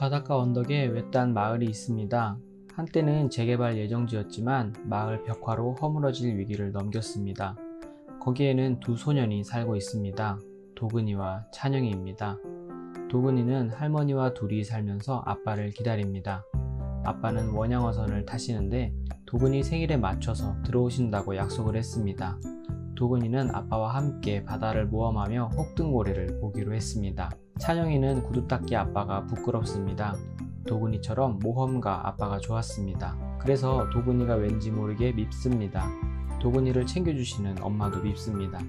바닷가 언덕에 외딴 마을이 있습니다. 한때는 재개발 예정지였지만 마을 벽화로 허물어질 위기를 넘겼습니다. 거기에는 두 소년이 살고 있습니다. 도근이와 찬영이입니다. 도근이는 할머니와 둘이 살면서 아빠를 기다립니다. 아빠는 원양어선을 타시는데 도근이 생일에 맞춰서 들어오신다고 약속을 했습니다. 도근이는 아빠와 함께 바다를 모험하며 혹등고래를 보기로 했습니다. 찬영이는 구두 닦기 아빠가 부끄럽습니다. 도근이처럼 모험가 아빠가 좋았습니다. 그래서 도근이가 왠지 모르게 밉습니다. 도근이를 챙겨주시는 엄마도 밉습니다.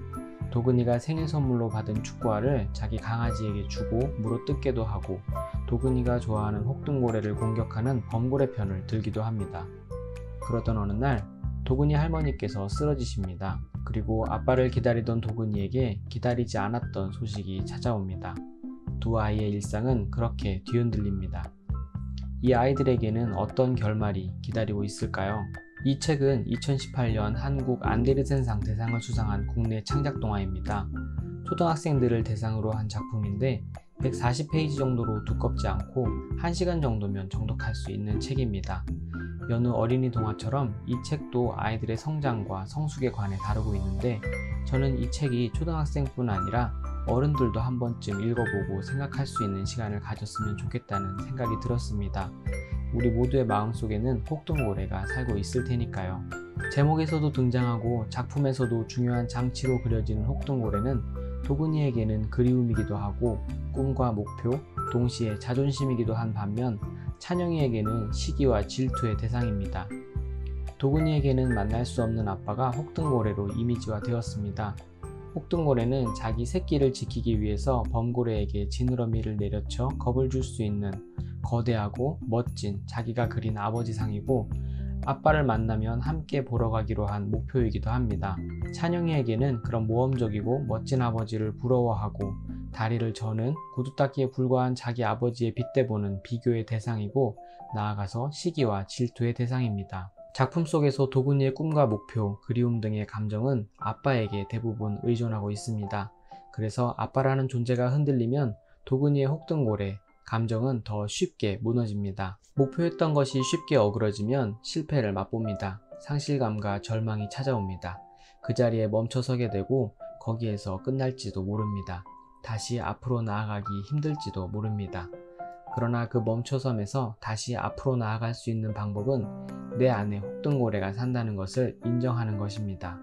도근이가 생일 선물로 받은 축구화를 자기 강아지에게 주고 물어뜯게도 하고 도근이가 좋아하는 혹등고래를 공격하는 범고래 편을 들기도 합니다. 그러던 어느 날 도근이 할머니께서 쓰러지십니다. 그리고 아빠를 기다리던 도근이에게 기다리지 않았던 소식이 찾아옵니다. 두 아이의 일상은 그렇게 뒤흔들립니다. 이 아이들에게는 어떤 결말이 기다리고 있을까요? 이 책은 2018년 한국 안데르센상 대상을 수상한 국내 창작 동화입니다. 초등학생들을 대상으로 한 작품인데 140페이지 정도로 두껍지 않고 1시간 정도면 정독할 수 있는 책입니다. 여느 어린이 동화처럼 이 책도 아이들의 성장과 성숙에 관해 다루고 있는데 저는 이 책이 초등학생뿐 아니라 어른들도 한 번쯤 읽어보고 생각할 수 있는 시간을 가졌으면 좋겠다는 생각이 들었습니다. 우리 모두의 마음속에는 혹등고래가 살고 있을 테니까요. 제목에서도 등장하고 작품에서도 중요한 장치로 그려지는 혹등고래는 도근이에게는 그리움이기도 하고 꿈과 목표, 동시에 자존심이기도 한 반면 찬영이에게는 시기와 질투의 대상입니다. 도근이에게는 만날 수 없는 아빠가 혹등고래로 이미지화 되었습니다. 혹등고래는 자기 새끼를 지키기 위해서 범고래에게 지느러미를 내려쳐 겁을 줄 수 있는 거대하고 멋진 자기가 그린 아버지상이고 아빠를 만나면 함께 보러 가기로 한 목표이기도 합니다. 찬영이에게는 그런 모험적이고 멋진 아버지를 부러워하고 다리를 저는 구두닦기에 불과한 자기 아버지의 빗대보는 비교의 대상이고 나아가서 시기와 질투의 대상입니다. 작품 속에서 도근이의 꿈과 목표, 그리움 등의 감정은 아빠에게 대부분 의존하고 있습니다. 그래서 아빠라는 존재가 흔들리면 도근이의 혹등고래, 감정은 더 쉽게 무너집니다. 목표했던 것이 쉽게 어그러지면 실패를 맛봅니다. 상실감과 절망이 찾아옵니다. 그 자리에 멈춰서게 되고 거기에서 끝날지도 모릅니다. 다시 앞으로 나아가기 힘들지도 모릅니다. 그러나 그 멈춰섬에서 다시 앞으로 나아갈 수 있는 방법은 내 안에 혹등고래가 산다는 것을 인정하는 것입니다.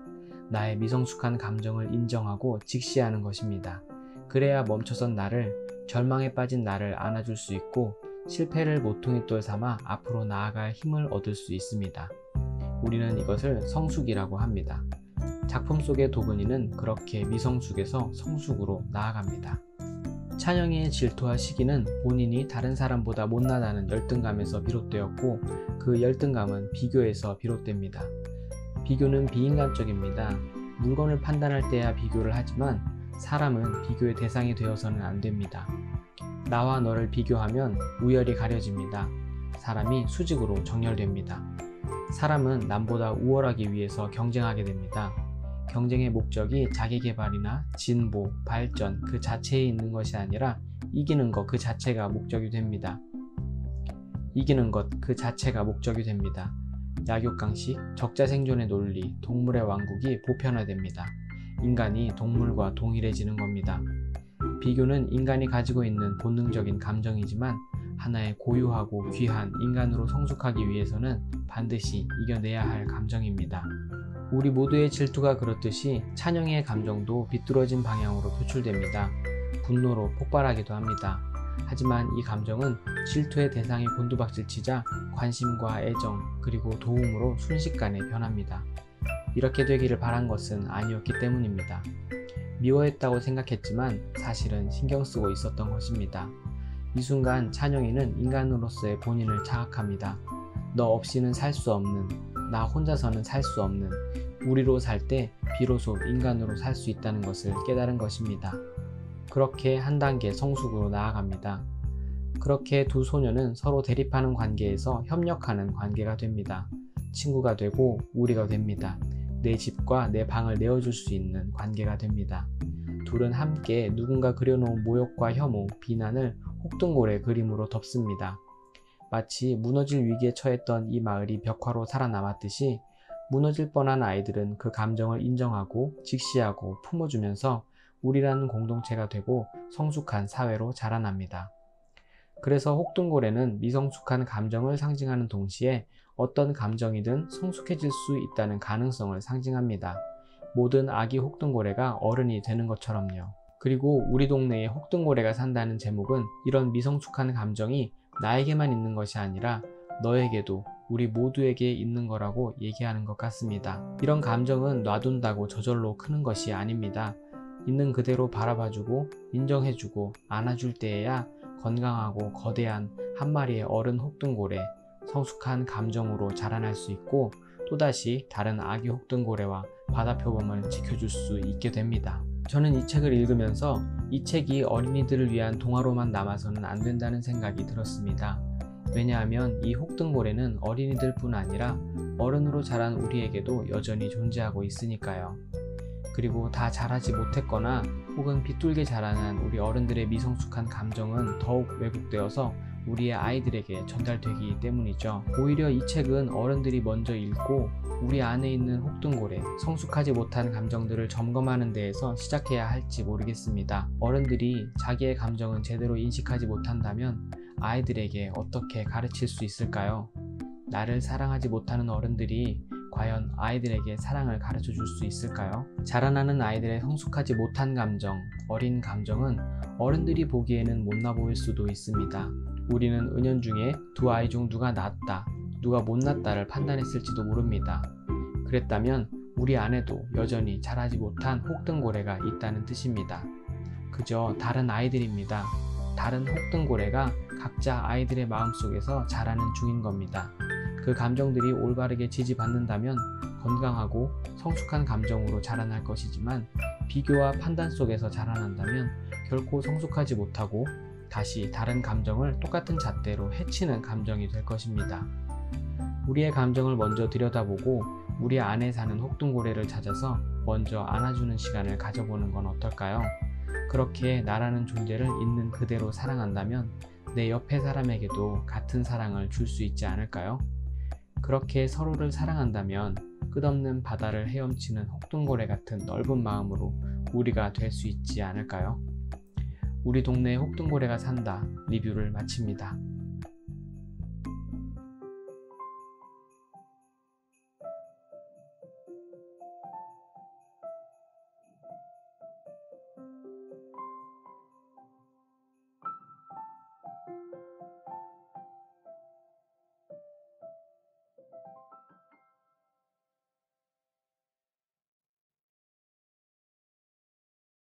나의 미성숙한 감정을 인정하고 직시하는 것입니다. 그래야 멈춰선 나를, 절망에 빠진 나를 안아줄 수 있고 실패를 모퉁이 돌 삼아 앞으로 나아갈 힘을 얻을 수 있습니다. 우리는 이것을 성숙이라고 합니다. 작품 속의 도근이는 그렇게 미성숙에서 성숙으로 나아갑니다. 찬영이의 질투와 시기는 본인이 다른 사람보다 못나다는 열등감에서 비롯되었고 그 열등감은 비교에서 비롯됩니다. 비교는 비인간적입니다. 물건을 판단할 때야 비교를 하지만 사람은 비교의 대상이 되어서는 안 됩니다. 나와 너를 비교하면 우열이 가려집니다. 사람이 수직으로 정렬됩니다. 사람은 남보다 우월하기 위해서 경쟁하게 됩니다. 경쟁의 목적이 자기개발이나 진보, 발전 그 자체에 있는 것이 아니라 이기는 것 그 자체가 목적이 됩니다. 이기는 것 그 자체가 목적이 됩니다. 약육강식, 적자생존의 논리, 동물의 왕국이 보편화됩니다. 인간이 동물과 동일해지는 겁니다. 비교는 인간이 가지고 있는 본능적인 감정이지만 하나의 고유하고 귀한 인간으로 성숙하기 위해서는 반드시 이겨내야 할 감정입니다. 우리 모두의 질투가 그렇듯이 찬영이의 감정도 비뚤어진 방향으로 표출됩니다. 분노로 폭발하기도 합니다. 하지만 이 감정은 질투의 대상이 곤두박질치자 관심과 애정 그리고 도움으로 순식간에 변합니다. 이렇게 되기를 바란 것은 아니었기 때문입니다. 미워했다고 생각했지만 사실은 신경 쓰고 있었던 것입니다. 이 순간 찬영이는 인간으로서의 본인을 자각합니다. 너 없이는 살 수 없는, 나 혼자서는 살 수 없는, 우리로 살 때 비로소 인간으로 살 수 있다는 것을 깨달은 것입니다. 그렇게 한 단계 성숙으로 나아갑니다. 그렇게 두 소녀는 서로 대립하는 관계에서 협력하는 관계가 됩니다. 친구가 되고 우리가 됩니다. 내 집과 내 방을 내어줄 수 있는 관계가 됩니다. 둘은 함께 누군가 그려놓은 모욕과 혐오, 비난을 혹등고래 그림으로 덮습니다. 마치 무너질 위기에 처했던 이 마을이 벽화로 살아남았듯이 무너질 뻔한 아이들은 그 감정을 인정하고 직시하고 품어주면서 우리라는 공동체가 되고 성숙한 사회로 자라납니다. 그래서 혹등고래는 미성숙한 감정을 상징하는 동시에 어떤 감정이든 성숙해질 수 있다는 가능성을 상징합니다. 모든 아기 혹등고래가 어른이 되는 것처럼요. 그리고 우리 동네에 혹등고래가 산다는 제목은 이런 미성숙한 감정이 나에게만 있는 것이 아니라 너에게도 우리 모두에게 있는 거라고 얘기하는 것 같습니다. 이런 감정은 놔둔다고 저절로 크는 것이 아닙니다. 있는 그대로 바라봐주고 인정해주고 안아줄 때에야 건강하고 거대한 한 마리의 어른 혹등고래, 성숙한 감정으로 자라날 수 있고 또다시 다른 아기 혹등고래와 바다표범을 지켜줄 수 있게 됩니다. 저는 이 책을 읽으면서 이 책이 어린이들을 위한 동화로만 남아서는 안 된다는 생각이 들었습니다. 왜냐하면 이 혹등고래는 어린이들 뿐 아니라 어른으로 자란 우리에게도 여전히 존재하고 있으니까요. 그리고 다 자라지 못했거나 혹은 비뚤게 자라난 우리 어른들의 미성숙한 감정은 더욱 왜곡되어서 우리의 아이들에게 전달되기 때문이죠. 오히려 이 책은 어른들이 먼저 읽고 우리 안에 있는 혹등고래, 성숙하지 못한 감정들을 점검하는 데에서 시작해야 할지 모르겠습니다. 어른들이 자기의 감정은 제대로 인식하지 못한다면 아이들에게 어떻게 가르칠 수 있을까요? 나를 사랑하지 못하는 어른들이 과연 아이들에게 사랑을 가르쳐 줄 수 있을까요? 자라나는 아이들의 성숙하지 못한 감정, 어린 감정은 어른들이 보기에는 못나 보일 수도 있습니다. 우리는 은연중에 두 아이 중 누가 낫다, 누가 못났다를 판단했을지도 모릅니다. 그랬다면 우리 안에도 여전히 자라지 못한 혹등고래가 있다는 뜻입니다. 그저 다른 아이들입니다. 다른 혹등고래가 각자 아이들의 마음속에서 자라는 중인 겁니다. 그 감정들이 올바르게 지지받는다면 건강하고 성숙한 감정으로 자라날 것이지만 비교와 판단 속에서 자라난다면 결코 성숙하지 못하고 다시 다른 감정을 똑같은 잣대로 해치는 감정이 될 것입니다. 우리의 감정을 먼저 들여다보고 우리 안에 사는 혹등고래를 찾아서 먼저 안아주는 시간을 가져보는 건 어떨까요? 그렇게 나라는 존재를 있는 그대로 사랑한다면 내 옆에 사람에게도 같은 사랑을 줄 수 있지 않을까요? 그렇게 서로를 사랑한다면 끝없는 바다를 헤엄치는 혹등고래 같은 넓은 마음으로 우리가 될 수 있지 않을까요? 우리 동네에 혹등고래가 산다 리뷰를 마칩니다.